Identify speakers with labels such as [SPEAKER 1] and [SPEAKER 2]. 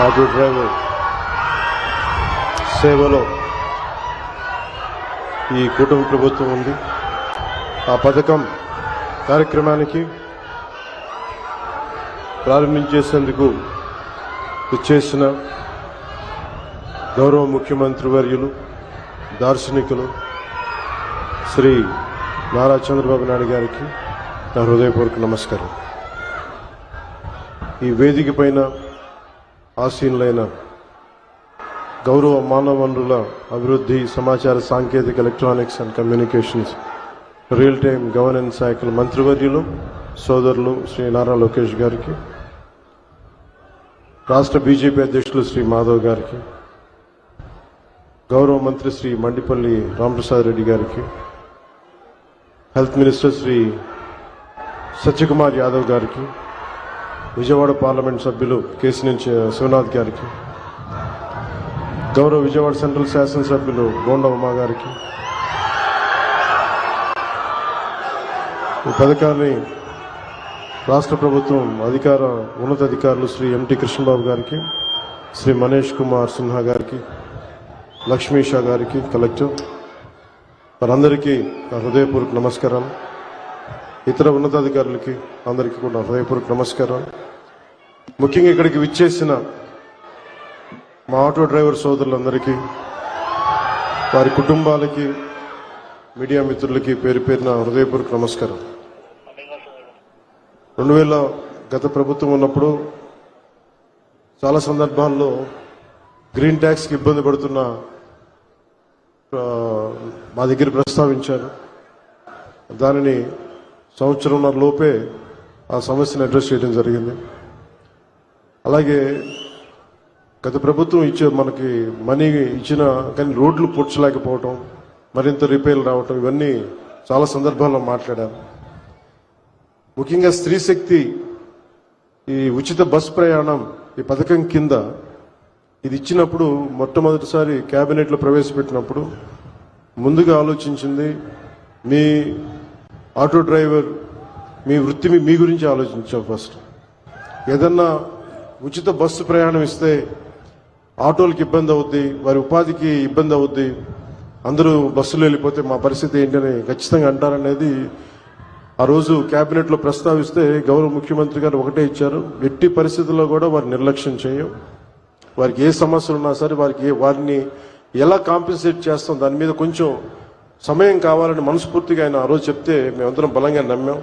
[SPEAKER 1] Auto driver సేవలో ఈ కూటమి ప్రభుత్వం ఉంది. ఆ పథకం కార్యక్రమానికి ప్రారంభించేందుకు ఇచ్చేసిన గౌరవ ముఖ్యమంత్రి వర్యులు దార్శనికులు శ్రీ నారా చంద్రబాబు నాయుడు గారికి నా హృదయపూర్వక నమస్కారం. ఈ వేదిక పైన ఆసీనులైన గౌరవ మానవ వనరుల అభివృద్ధి, సమాచార సాంకేతిక, electronics and communications, real time governance శాఖల మంత్రివర్యులు సోదరులు శ్రీ నారా లోకేష్ గారికి, రాష్ట్ర బీజేపీ అధ్యక్షులు శ్రీ మాధవ్ గారికి, గౌరవ మంత్రి శ్రీ మండిపల్లి రామప్రసాద్ రెడ్డి గారికి, హెల్త్ మినిస్టర్ శ్రీ సత్యకుమార్ యాదవ్ గారికి, విజయవాడ పార్లమెంట్ సభ్యులు కేసినేని శివనాథ్ గారికి, గౌరవ విజయవాడ సెంట్రల్ శాసనసభ్యులు బోండా ఉమా గారికి, ఈ పథకాన్ని రాష్ట్ర ప్రభుత్వం ఉన్నతాధికారులు శ్రీ ఎంటి కృష్ణబాబు గారికి, శ్రీ మనీష్ కుమార్ సిన్హా గారికి, లక్ష్మీ షా గారికి, కలెక్టర్ వారందరికీ నా హృదయపూర్వక నమస్కారం. ఇతర ఉన్నతాధికారులకి అందరికీ కూడా నా హృదయపూర్వక నమస్కారం. ముఖ్యంగా ఇక్కడికి విచ్చేసిన మా ఆటో డ్రైవర్ సోదరులందరికీ, వారి కుటుంబాలకి, మీడియా మిత్రులకి పేరు పేరున హృదయపూర్వక నమస్కారం. 2000 గత ప్రభుత్వం ఉన్నప్పుడు చాలా సందర్భాల్లో గ్రీన్ ట్యాక్స్కి ఇబ్బంది పడుతున్న మా దగ్గర ప్రస్తావించారు. దానిని సంవత్సరంన్నర లోపే ఆ సమస్యను అడ్రస్ చేయడం జరిగింది. అలాగే గత ప్రభుత్వం మనకి మనీ ఇచ్చిన కానీ రోడ్లు పూడ్చలేకపోవటం, మరింత రిపేర్లు రావటం, ఇవన్నీ చాలా సందర్భాల్లో మాట్లాడారు. ముఖ్యంగా స్త్రీ శక్తి ఈ ఉచిత బస్ ప్రయాణం ఈ పథకం కింద ఇది ఇచ్చినప్పుడు మొట్టమొదటిసారి కేబినెట్లో ప్రవేశపెట్టినప్పుడు ముందుగా ఆలోచించింది మీ ఆటో డ్రైవర్ మీ వృత్తి మీ గురించి ఆలోచించాం. ఫస్ట్ ఏదన్నా ఉచిత బస్సు ప్రయాణం ఇస్తే ఆటోలకు ఇబ్బంది అవుద్ది, వారి ఉపాధికి ఇబ్బంది అవుద్ది, అందరూ బస్సులో వెళ్ళిపోతే మా పరిస్థితి ఏంటని ఖచ్చితంగా అంటారనేది ఆ రోజు కేబినెట్లో ప్రస్తావిస్తే గౌరవ ముఖ్యమంత్రి గారు ఒకటే ఇచ్చారు, ఎట్టి పరిస్థితుల్లో కూడా వారి నిర్లక్ష్యం చేయం, వారికి ఏ సమస్యలు ఉన్నా సరే వారిని ఎలా కాంపెన్సేట్ చేస్తాం దాని మీద కొంచెం సమయం కావాలని మనస్ఫూర్తిగా ఆయన ఆ రోజు చెప్తే మేమందరం బలంగా నమ్మాం.